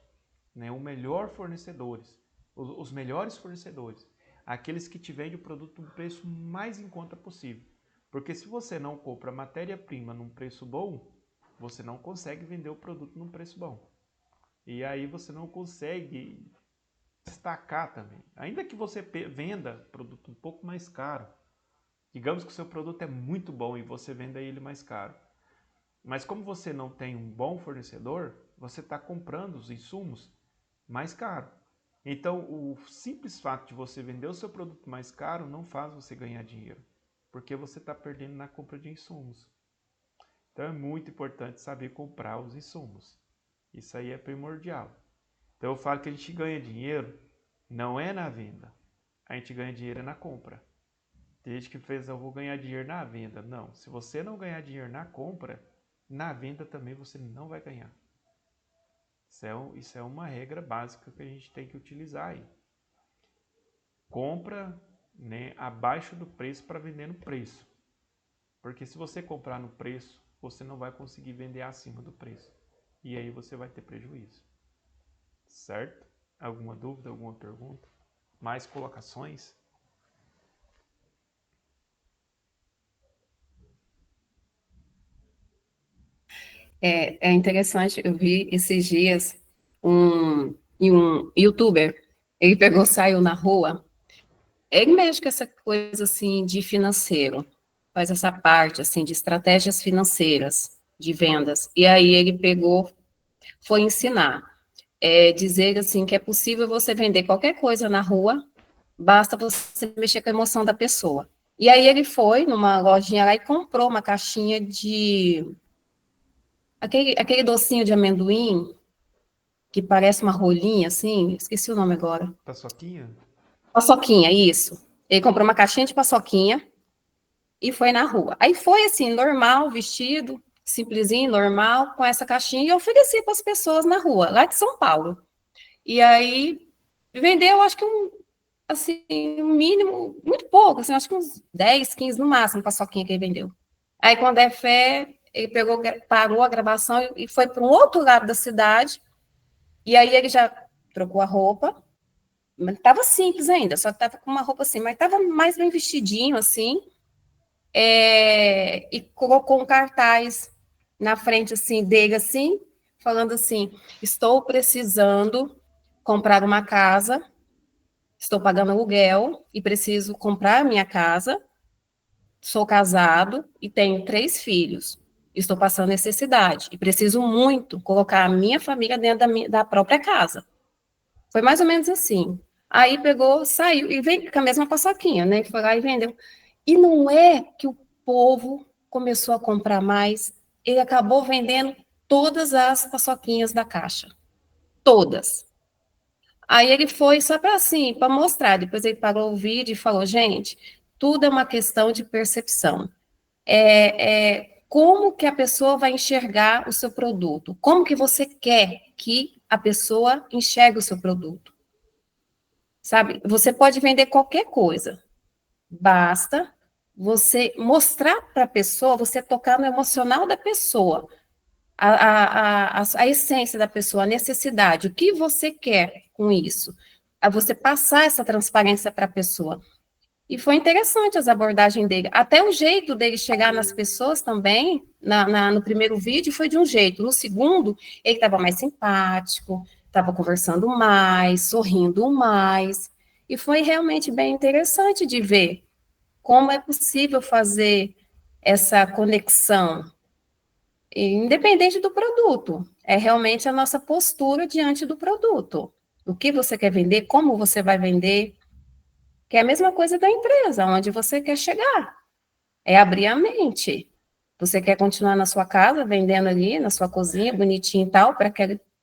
né? O melhor fornecedores, os melhores fornecedores, aqueles que te vendem o produto no preço mais em conta possível. Porque se você não compra matéria-prima num preço bom, você não consegue vender o produto num preço bom. E aí você não consegue destacar também. Ainda que você venda produto um pouco mais caro, digamos que o seu produto é muito bom e você venda ele mais caro. Mas como você não tem um bom fornecedor, você está comprando os insumos mais caro. Então, o simples fato de você vender o seu produto mais caro não faz você ganhar dinheiro, porque você está perdendo na compra de insumos. Então, é muito importante saber comprar os insumos. Isso aí é primordial. Então, eu falo que a gente ganha dinheiro não é na venda, a gente ganha dinheiro na compra. Tem gente que fez, eu vou ganhar dinheiro na venda. Não, se você não ganhar dinheiro na compra, na venda também você não vai ganhar. Isso é uma regra básica que a gente tem que utilizar aí. Compra, né, abaixo do preço para vender no preço. Porque se você comprar no preço, você não vai conseguir vender acima do preço. E aí você vai ter prejuízo. Certo? Alguma dúvida, alguma pergunta? Mais colocações? É interessante, eu vi esses dias um youtuber, Ele pegou, saiu na rua. Ele mexe com essa coisa, assim, de financeiro. Faz essa parte, assim, de estratégias financeiras, de vendas. E aí ele pegou, foi ensinar. Dizer, assim, que é possível você vender qualquer coisa na rua, basta você mexer com a emoção da pessoa. E aí ele foi numa lojinha lá e comprou uma caixinha de... Aquele docinho de amendoim, que parece uma rolinha, assim, esqueci o nome agora. Paçoquinha? Paçoquinha, isso. Ele comprou uma caixinha de paçoquinha e foi na rua. Aí foi assim, normal, vestido, simplesinho, normal, com essa caixinha, e oferecia para as pessoas na rua, lá de São Paulo. E aí vendeu, acho que assim, um mínimo, muito pouco, assim, acho que uns 10, 15 no máximo, paçoquinha que ele vendeu. Aí, quando é fé, ele pegou, parou a gravação e foi para um outro lado da cidade, e aí ele já trocou a roupa, mas estava simples ainda, só estava com uma roupa assim, mas estava mais bem vestidinho, assim, e colocou um cartaz na frente, assim, dele, assim, falando assim, estou precisando comprar uma casa, estou pagando aluguel e preciso comprar minha casa, sou casado e tenho 3 filhos, estou passando necessidade e preciso muito colocar a minha família dentro da própria casa. Foi mais ou menos assim. Aí pegou, saiu, e veio com a mesma paçoquinha, né? Foi lá e vendeu. E não é que o povo começou a comprar mais, ele acabou vendendo todas as paçoquinhas da caixa. Todas. Aí ele foi só para assim, para mostrar. Depois ele parou o vídeo e falou: gente, tudo é uma questão de percepção. Como que a pessoa vai enxergar o seu produto? Como que você quer que a pessoa enxergue o seu produto? Sabe? Você pode vender qualquer coisa, basta você mostrar para a pessoa, você tocar no emocional da pessoa, a essência da pessoa, a necessidade, o que você quer com isso, a você passar essa transparência para a pessoa. E foi interessante as abordagens dele, até o jeito dele chegar nas pessoas também, no primeiro vídeo foi de um jeito, no segundo ele estava mais simpático, estava conversando mais, sorrindo mais, e foi realmente bem interessante de ver como é possível fazer essa conexão, independente do produto, é realmente a nossa postura diante do produto. O que você quer vender, como você vai vender, que é a mesma coisa da empresa, onde você quer chegar, é abrir a mente. Você quer continuar na sua casa, vendendo ali, na sua cozinha, bonitinho e tal, para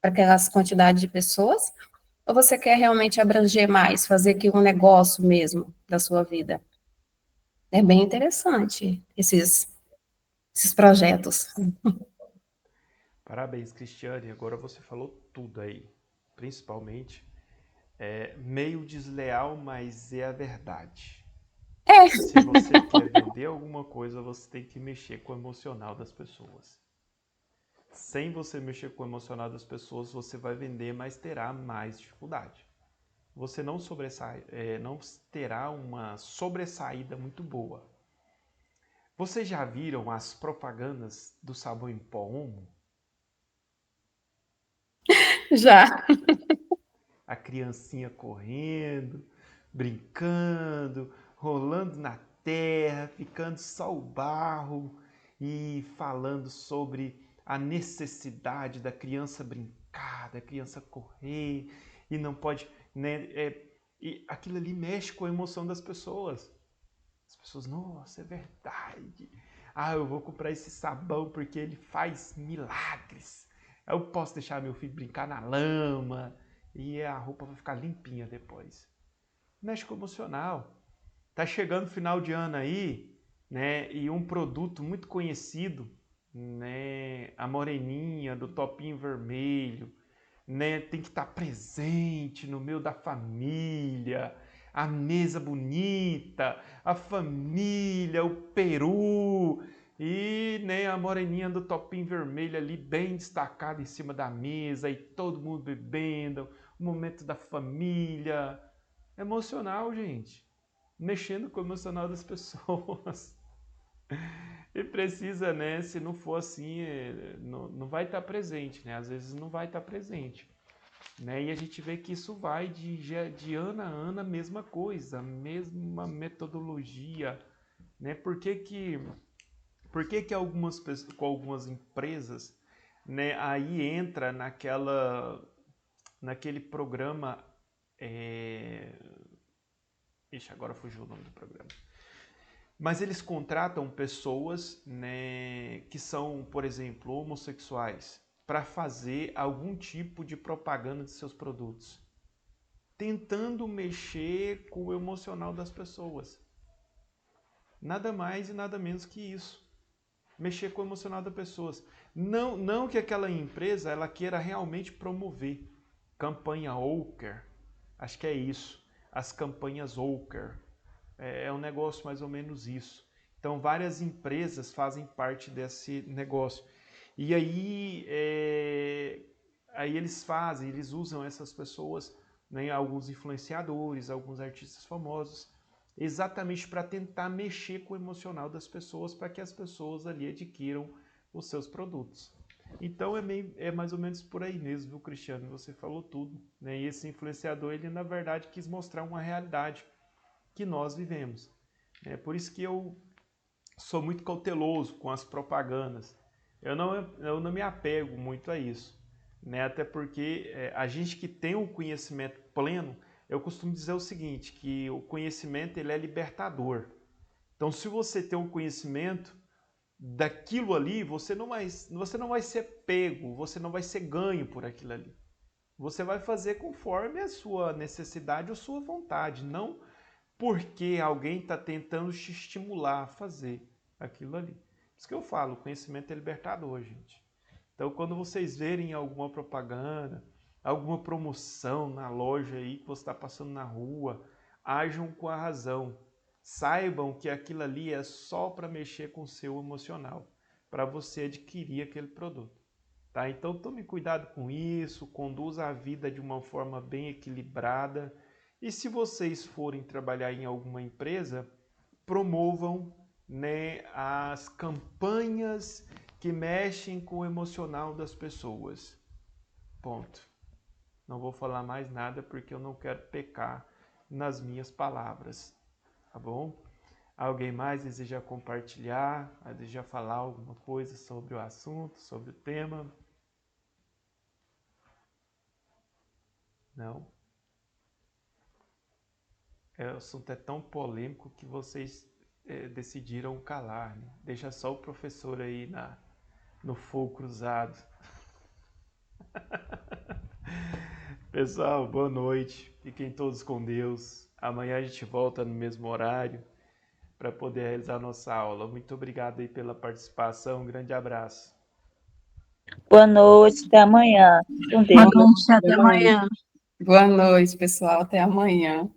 aquelas quantidades de pessoas, ou você quer realmente abranger mais, fazer aqui um negócio mesmo da sua vida? É bem interessante esses projetos. Parabéns, Cristiane. Agora você falou tudo aí. Principalmente, meio desleal, mas é a verdade. É, Se você quer vender alguma coisa, você tem que mexer com o emocional das pessoas. Sem você mexer com o emocional das pessoas, você vai vender, mas terá mais dificuldade. Você não terá uma sobressaída muito boa. Vocês já viram as propagandas do sabão em pó Omo? já. A criancinha correndo, brincando, rolando na terra, ficando só o barro e falando sobre a necessidade da criança brincar, da criança correr e não pode, né? E aquilo ali mexe com a emoção das pessoas. As pessoas, nossa, é verdade. Ah, eu vou comprar esse sabão porque ele faz milagres. Eu posso deixar meu filho brincar na lama e a roupa vai ficar limpinha depois. Mexe com o emocional. Tá chegando o final de ano aí, né? E um produto muito conhecido, né? A moreninha do topinho vermelho, né? Tem que estar presente no meio da família, a mesa bonita, a família, o peru e, né, a moreninha do topinho vermelho ali bem destacada em cima da mesa e todo mundo bebendo, o momento da família. Emocional, gente. Mexendo com o emocional das pessoas. E precisa, né? Se não for assim, não vai estar presente, né? Às vezes não vai estar presente. né? E a gente vê que isso vai de ano a ano a mesma coisa, a mesma metodologia, né? Por que que com algumas empresas, né, aí entra naquele programa, ixi, agora fugiu o nome do programa. Mas eles contratam pessoas, né, que são, por exemplo, homossexuais, para fazer algum tipo de propaganda de seus produtos, tentando mexer com o emocional das pessoas. Nada mais e nada menos que isso. Mexer com o emocional das pessoas. Não que aquela empresa ela queira realmente promover campanha Oker, acho que é isso, as campanhas Oker. É um negócio mais ou menos isso. Então, várias empresas fazem parte desse negócio. E aí eles usam essas pessoas, né, alguns influenciadores, alguns artistas famosos, exatamente para tentar mexer com o emocional das pessoas, para que as pessoas ali adquiram os seus produtos. Então é mais ou menos por aí mesmo, viu, Cristiano? Você falou tudo, né? E esse influenciador, ele na verdade quis mostrar uma realidade que nós vivemos. É por isso que eu sou muito cauteloso com as propagandas. Eu não me apego muito a isso, né? Até porque a gente que tem o conhecimento pleno, eu costumo dizer o seguinte, que o conhecimento ele é libertador. Então, se você tem um conhecimento daquilo ali, você não vai ser pego, você não vai ser ganho por aquilo ali. Você vai fazer conforme a sua necessidade ou sua vontade, não porque alguém está tentando te estimular a fazer aquilo ali. Por isso que eu falo, o conhecimento é libertador, gente. Então, quando vocês verem alguma propaganda, alguma promoção na loja aí que você está passando na rua, ajam com a razão. Saibam que aquilo ali é só para mexer com o seu emocional, para você adquirir aquele produto. Tá? Então, tome cuidado com isso, conduza a vida de uma forma bem equilibrada. E se vocês forem trabalhar em alguma empresa, promovam, né, as campanhas que mexem com o emocional das pessoas. Ponto. Não vou falar mais nada porque eu não quero pecar nas minhas palavras. Tá bom? Alguém mais deseja compartilhar, deseja falar alguma coisa sobre o assunto, sobre o tema? Não? O assunto é tão polêmico que vocês decidiram calar, né? Deixa só o professor aí no fogo cruzado. Pessoal, boa noite. Fiquem todos com Deus. Amanhã a gente volta no mesmo horário para poder realizar a nossa aula. Muito obrigado aí pela participação. Um grande abraço. Boa noite, até amanhã. Com Boa Deus. noite, até amanhã. Boa noite, pessoal. Até amanhã.